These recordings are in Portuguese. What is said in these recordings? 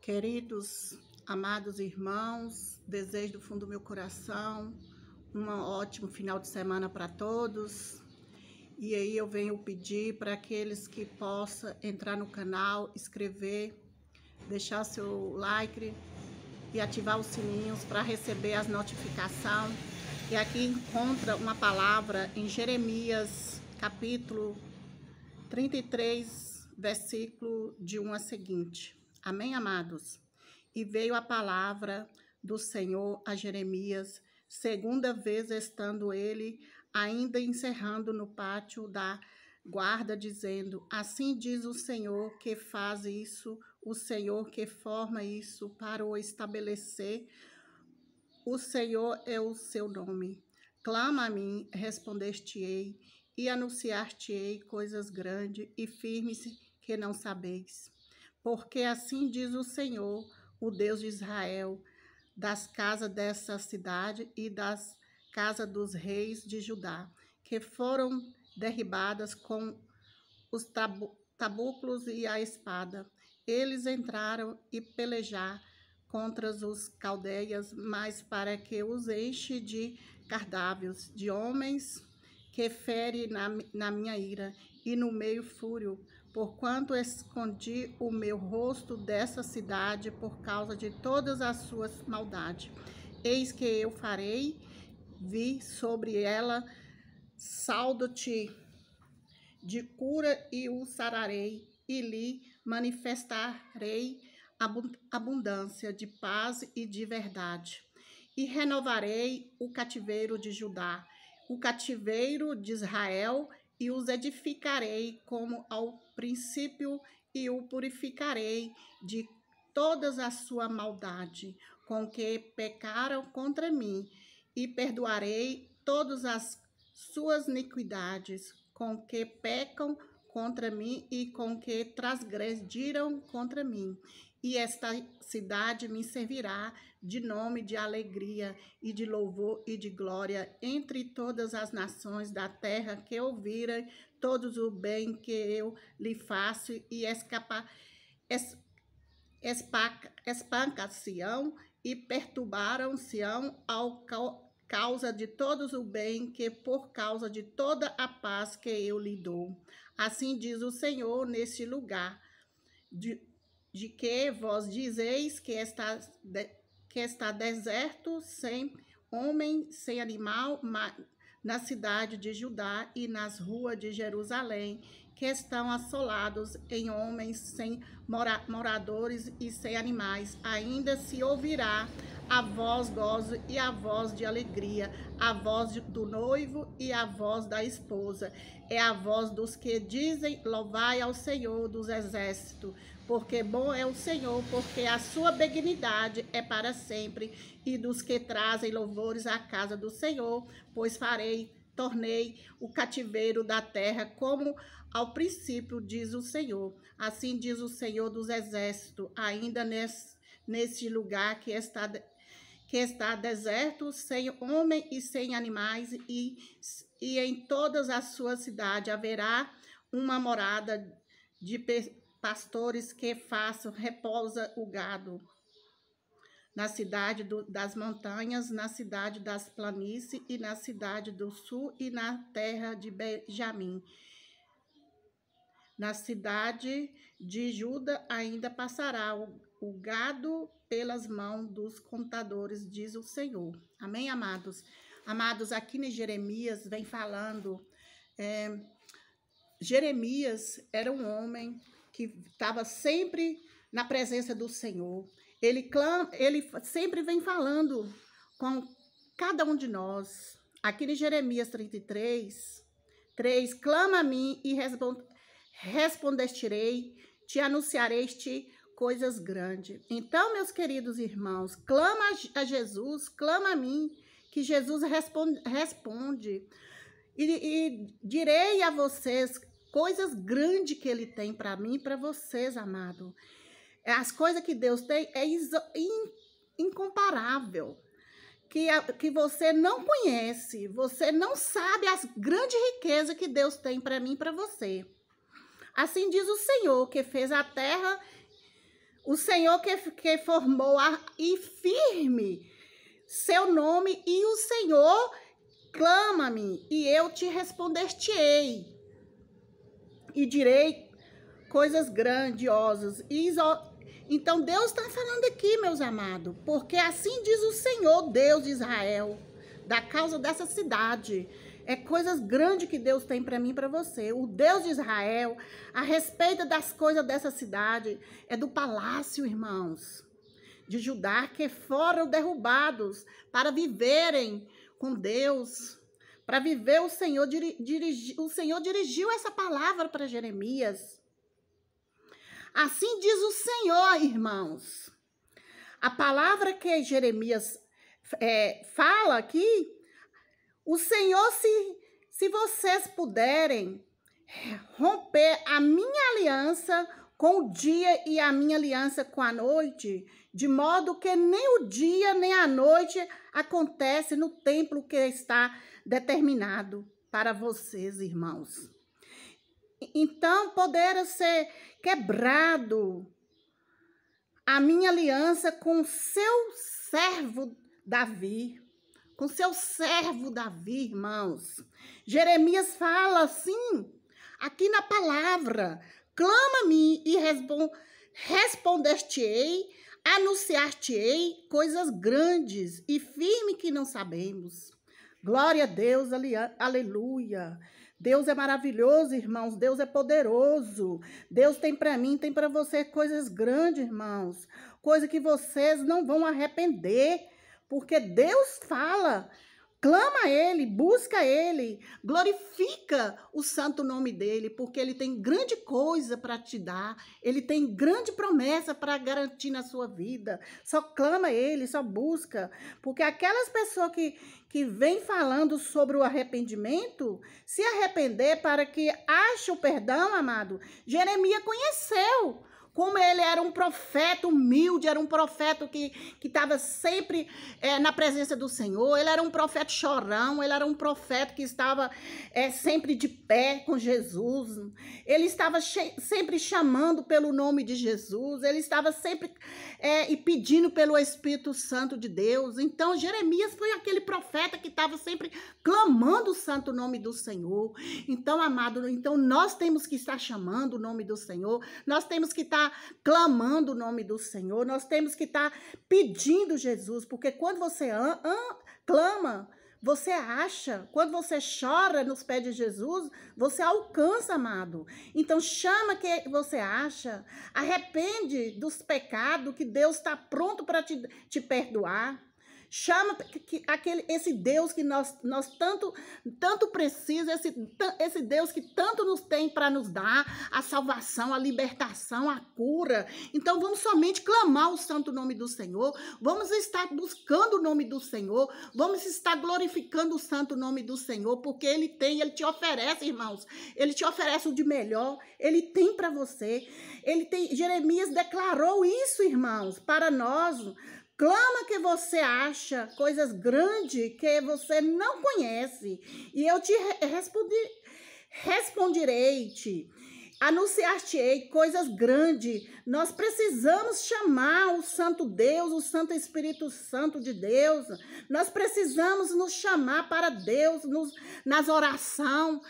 Queridos, amados irmãos, desejo do fundo do meu coração um ótimo final de semana para todos. E aí eu venho pedir para aqueles que possam entrar no canal, inscrever, deixar seu like e ativar os sininhos para receber as notificações. E aqui encontra uma palavra em Jeremias, capítulo 33, versículo de 1 a seguinte. Amém, amados? E veio a palavra do Senhor a Jeremias, segunda vez estando ele ainda encerrando no pátio da guarda, dizendo: Assim diz o Senhor que faz isso, o Senhor que forma isso para o estabelecer. O Senhor é o seu nome. Clama a mim, respondeste-ei, e anunciar-te-ei coisas grandes e firmes que não sabeis. Porque assim diz o Senhor, o Deus de Israel, das casas dessa cidade e das casas dos reis de Judá, que foram derribadas com os tabuclos e a espada. Eles entraram e pelejaram contra os caldeias, mas para que os enche de cardápios, de homens que fere na minha ira, e no meio fúrio, porquanto escondi o meu rosto dessa cidade por causa de todas as suas maldades. Eis que eu farei vir sobre ela saldo-te de cura e o sararei, e lhe manifestarei abundância de paz e de verdade. E renovarei o cativeiro de Judá, o cativeiro de Israel, e os edificarei como ao princípio, e o purificarei de todas a sua maldade, com que pecaram contra mim, e perdoarei todas as suas iniquidades, com que pecam contra mim e com que transgrediram contra mim. E esta cidade me servirá de nome de alegria e de louvor e de glória entre todas as nações da terra que ouvirem todos o bem que eu lhe faço, e espanca Sião e perturbaram Sião ao causa de todos o bem que por causa de toda a paz que eu lhe dou. Assim diz o Senhor neste lugar, de que vós dizeis que está deserto, sem homem, sem animal, na cidade de Judá e nas ruas de Jerusalém, que estão assolados em homens, sem moradores e sem animais. Ainda se ouvirá a voz gozo e a voz de alegria, a voz do noivo e a voz da esposa. É a voz dos que dizem: louvai ao Senhor dos exércitos, porque bom é o Senhor, porque a sua benignidade é para sempre, e dos que trazem louvores à casa do Senhor, pois tornei o cativeiro da terra como ao princípio, diz o Senhor. Assim diz o Senhor dos exércitos, ainda neste lugar que está deserto, sem homem e sem animais, e em todas as suas cidades haverá uma morada de pastores que façam repousa o gado. Na cidade das montanhas, na cidade das planícies, e na cidade do sul, e na terra de Benjamim. Na cidade de Judá ainda passará o gado pelas mãos dos contadores, diz o Senhor. Amém, amados? Amados, aqui em Jeremias vem falando... Jeremias era um homem que estava sempre na presença do Senhor. Ele sempre vem falando com cada um de nós. Aqui em Jeremias 33, 3, clama a mim e respondestirei, te anunciarei coisas grandes. Então, meus queridos irmãos, clama a Jesus, clama a mim, que Jesus responde. E direi a vocês coisas grandes que ele tem para mim e para vocês, amado. As coisas que Deus tem é incomparável, que você não conhece, você não sabe as grandes riquezas que Deus tem para mim e para você. Assim diz o Senhor, que fez a terra, O Senhor que formou e firme seu nome, e o Senhor clama-me, e eu te responder-te-ei, e direi coisas grandiosas. Então, Deus está falando aqui, meus amados, porque assim diz o Senhor, Deus de Israel, da causa dessa cidade. É coisas grandes que Deus tem para mim e para você. O Deus de Israel, a respeito das coisas dessa cidade, é do palácio, irmãos, de Judá, que foram derrubados para viverem com Deus, para viver. O Senhor dirigiu essa palavra para Jeremias. Assim diz o Senhor, irmãos. A palavra que Jeremias fala aqui, o Senhor, se vocês puderem romper a minha aliança com o dia e a minha aliança com a noite, de modo que nem o dia nem a noite acontece no templo que está determinado para vocês, irmãos. Então, poderá ser quebrado a minha aliança com seu servo Davi. Com seu servo Davi, irmãos. Jeremias fala assim, aqui na palavra: clama-me e responder-te-ei, anunciar-te-ei coisas grandes e firmes que não sabemos. Glória a Deus, aleluia. Deus é maravilhoso, irmãos. Deus é poderoso. Deus tem para mim, tem para você coisas grandes, irmãos. Coisa que vocês não vão arrepender. Porque Deus fala, clama a Ele, busca Ele, glorifica o santo nome dEle, porque Ele tem grande coisa para te dar, Ele tem grande promessa para garantir na sua vida. Só clama a Ele, só busca, porque aquelas pessoas que vêm falando sobre o arrependimento, se arrepender para que ache o perdão, amado, Jeremias conheceu. Como ele era um profeta humilde, era um profeta que estava sempre na presença do Senhor, ele era um profeta chorão, ele era um profeta que estava sempre de pé com Jesus, ele estava sempre chamando pelo nome de Jesus, ele estava sempre e pedindo pelo Espírito Santo de Deus. Então, Jeremias foi aquele profeta que estava sempre clamando o santo nome do Senhor. Então, amado, então nós temos que estar chamando o nome do Senhor, nós temos que estar clamando o nome do Senhor, nós temos que estar pedindo Jesus, porque quando você clama, você acha. Quando você chora nos pés de Jesus, você alcança, amado. Então chama que você acha, arrepende dos pecados que Deus está pronto para te perdoar. Chama esse Deus que nós tanto precisamos, esse Deus que tanto nos tem para nos dar a salvação, a libertação, a cura. Então vamos somente clamar o santo nome do Senhor, vamos estar buscando o nome do Senhor, vamos estar glorificando o santo nome do Senhor, porque Ele te oferece, irmãos, Ele te oferece o de melhor, Ele tem para você. Jeremias declarou isso, irmãos, para nós. Clama que você acha coisas grandes que você não conhece, e eu te responderei-te, anunciar-te-ei coisas grandes. Nós precisamos chamar o Santo Deus, o Santo Espírito Santo de Deus. Nós precisamos nos chamar para Deus nas orações,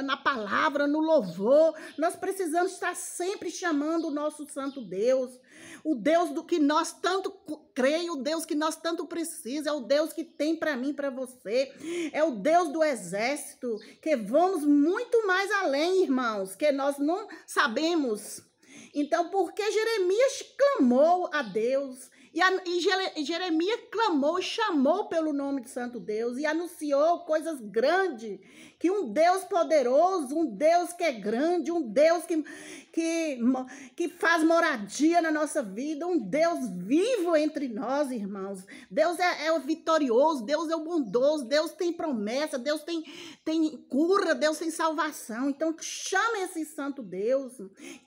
na palavra, no louvor. Nós precisamos estar sempre chamando o nosso Santo Deus. O Deus do que nós tanto creio, o Deus que nós tanto precisamos, é o Deus que tem para mim e para você. É o Deus do exército, que vamos muito mais além, irmãos, que nós não sabemos. Então, porque Jeremias clamou a Deus, e Jeremias clamou e chamou pelo nome do Santo Deus e anunciou coisas grandes, que um Deus poderoso, um Deus que é grande, um Deus que faz moradia na nossa vida, um Deus vivo entre nós, irmãos. Deus é o vitorioso, Deus é o bondoso, Deus tem promessa, Deus tem cura, Deus tem salvação. Então chame esse santo Deus,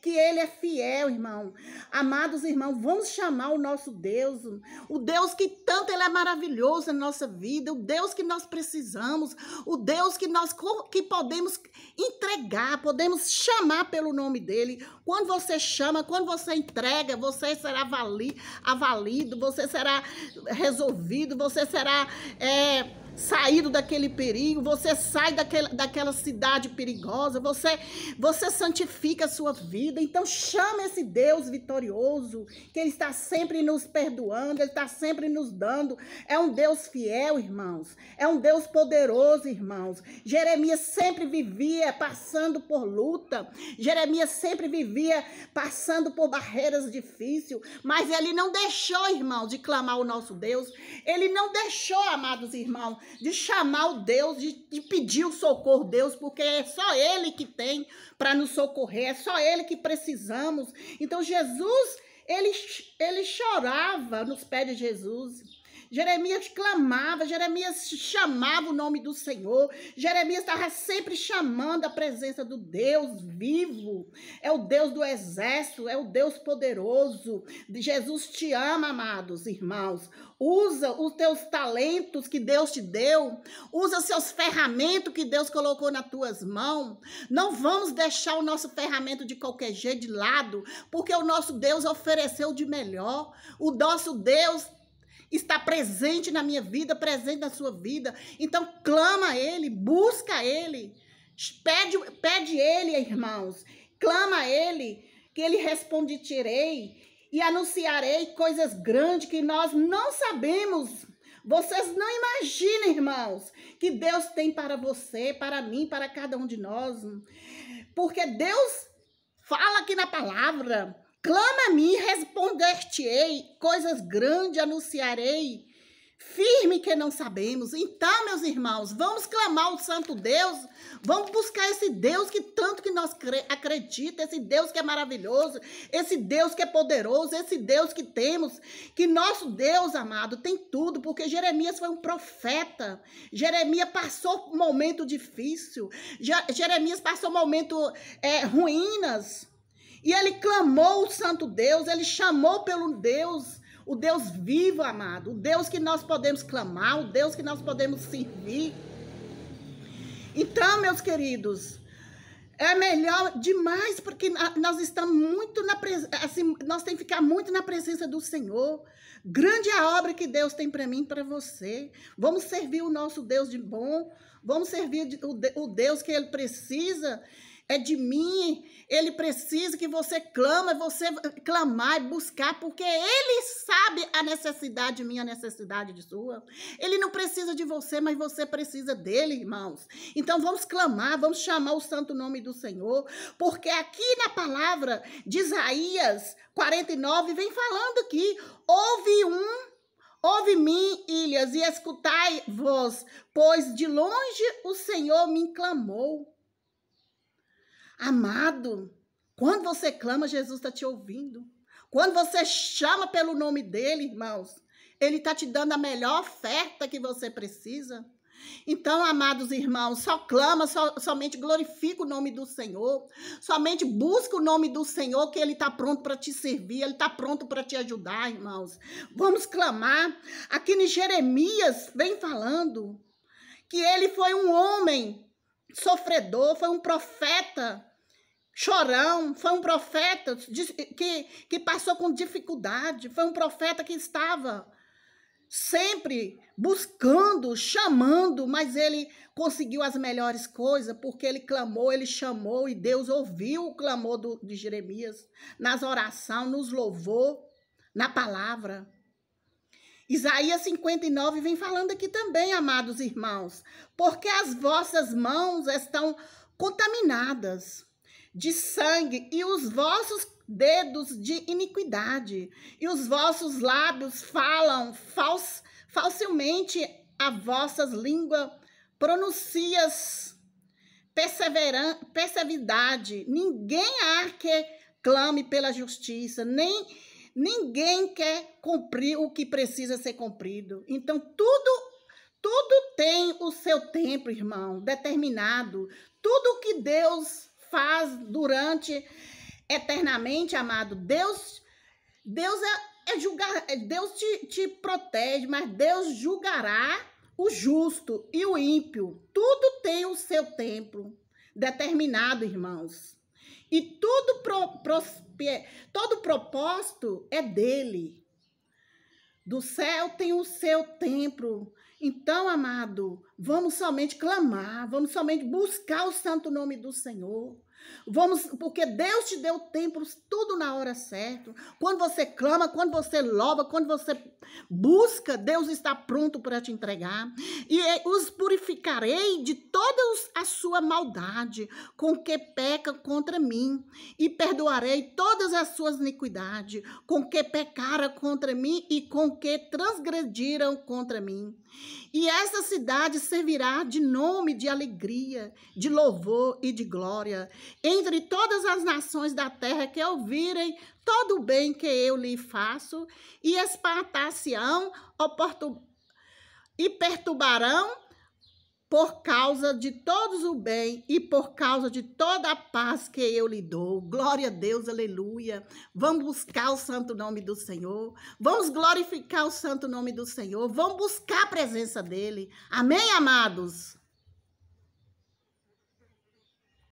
que Ele é fiel, irmão. Amados irmãos, vamos chamar o nosso Deus, o Deus que tanto Ele é maravilhoso na nossa vida, o Deus que nós precisamos, o Deus que nós conhecemos, que podemos entregar, podemos chamar pelo nome dele. Quando você chama, quando você entrega, você será avalido, você será resolvido, você será saído daquele perigo, você sai daquela cidade perigosa, você santifica a sua vida. Então chama esse Deus vitorioso, que ele está sempre nos perdoando, ele está sempre nos dando. É um Deus fiel, irmãos, é um Deus poderoso, irmãos. Jeremias sempre vivia passando por luta, Jeremias sempre vivia passando por barreiras difíceis, mas ele não deixou, irmãos, de clamar o nosso Deus. Ele não deixou, amados irmãos, de chamar o Deus, de pedir o socorro de Deus, porque é só ele que tem para nos socorrer, é só ele que precisamos. Então Jesus, ele chorava nos pés de Jesus. Jeremias clamava, Jeremias chamava o nome do Senhor, Jeremias estava sempre chamando a presença do Deus vivo, é o Deus do exército, é o Deus poderoso. Jesus te ama, amados irmãos. Usa os teus talentos que Deus te deu, usa seus ferramentas que Deus colocou nas tuas mãos. Não vamos deixar o nosso ferramenta de qualquer jeito de lado, porque o nosso Deus ofereceu de melhor. O nosso Deus está presente na minha vida, presente na sua vida. Então clama a ele, busca a ele, pede ele, irmãos, clama a ele, que ele responderei e anunciarei coisas grandes que nós não sabemos. Vocês não imaginam, irmãos, que Deus tem para você, para mim, para cada um de nós. Porque Deus fala aqui na palavra: clama a mim, responder-te-ei, coisas grandes anunciarei, firme que não sabemos. Então, meus irmãos, vamos clamar o Santo Deus, vamos buscar esse Deus que tanto que nós acredita, esse Deus que é maravilhoso, esse Deus que é poderoso, esse Deus que temos, que nosso Deus, amado, tem tudo, porque Jeremias foi um profeta, Jeremias passou um momento difícil, Jeremias passou um momento ruínas, e ele clamou o Santo Deus, ele chamou pelo Deus, o Deus vivo, amado, o Deus que nós podemos clamar, o Deus que nós podemos servir. Então, meus queridos, é melhor demais, porque nós estamos muito assim, nós temos que ficar muito na presença do Senhor. Grande é a obra que Deus tem para mim e para você. Vamos servir o nosso Deus de bom, vamos servir o Deus que ele precisa. É de mim, ele precisa que você clama, você clamar e buscar, porque ele sabe a necessidade minha, a necessidade de sua. Ele não precisa de você, mas você precisa dele, irmãos. Então vamos clamar, vamos chamar o santo nome do Senhor, porque aqui na palavra de Isaías 49 vem falando aqui: ouve-me, ilhas, e escutai vós, pois de longe o Senhor me clamou. Amado, quando você clama, Jesus está te ouvindo. Quando você chama pelo nome dele, irmãos, ele está te dando a melhor oferta que você precisa. Então, amados irmãos, só clama, somente glorifica o nome do Senhor, somente busca o nome do Senhor, que ele está pronto para te servir, ele está pronto para te ajudar, irmãos. Vamos clamar. Aqui em Jeremias vem falando que ele foi um homem sofredor, foi um profeta chorão, foi um profeta que passou com dificuldade, foi um profeta que estava sempre buscando, chamando, mas ele conseguiu as melhores coisas, porque ele clamou, ele chamou, e Deus ouviu o clamor de Jeremias nas orações, nos louvou, na palavra. Isaías 59 vem falando aqui também, amados irmãos, porque as vossas mãos estão contaminadas de sangue e os vossos dedos de iniquidade, e os vossos lábios falam falsamente, a vossas línguas pronuncias perseveridade. Ninguém há que clame pela justiça, ninguém quer cumprir o que precisa ser cumprido. Então, tudo tem o seu tempo, irmão, determinado. Tudo que Deus faz durante eternamente, amado. Deus é julgar, Deus te protege, mas Deus julgará o justo e o ímpio, tudo tem o seu tempo determinado, irmãos. E todo propósito é dele. Do céu tem o seu tempo. Então, amado, vamos somente clamar, vamos somente buscar o santo nome do Senhor. Porque Deus te deu tempo, tudo na hora certa. Quando você clama, quando você louva, quando você busca, Deus está pronto para te entregar. E os purificarei de toda a sua maldade, com que peca contra mim, e perdoarei todas as suas iniquidades, com que pecaram contra mim e com que transgrediram contra mim. E essa cidade servirá de nome de alegria, de louvor e de glória entre todas as nações da terra que ouvirem todo o bem que eu lhe faço, e espantar-se-ão e perturbarão por causa de todos o bem e por causa de toda a paz que eu lhe dou. Glória a Deus, aleluia. Vamos buscar o santo nome do Senhor. Vamos glorificar o santo nome do Senhor. Vamos buscar a presença dele. Amém, amados?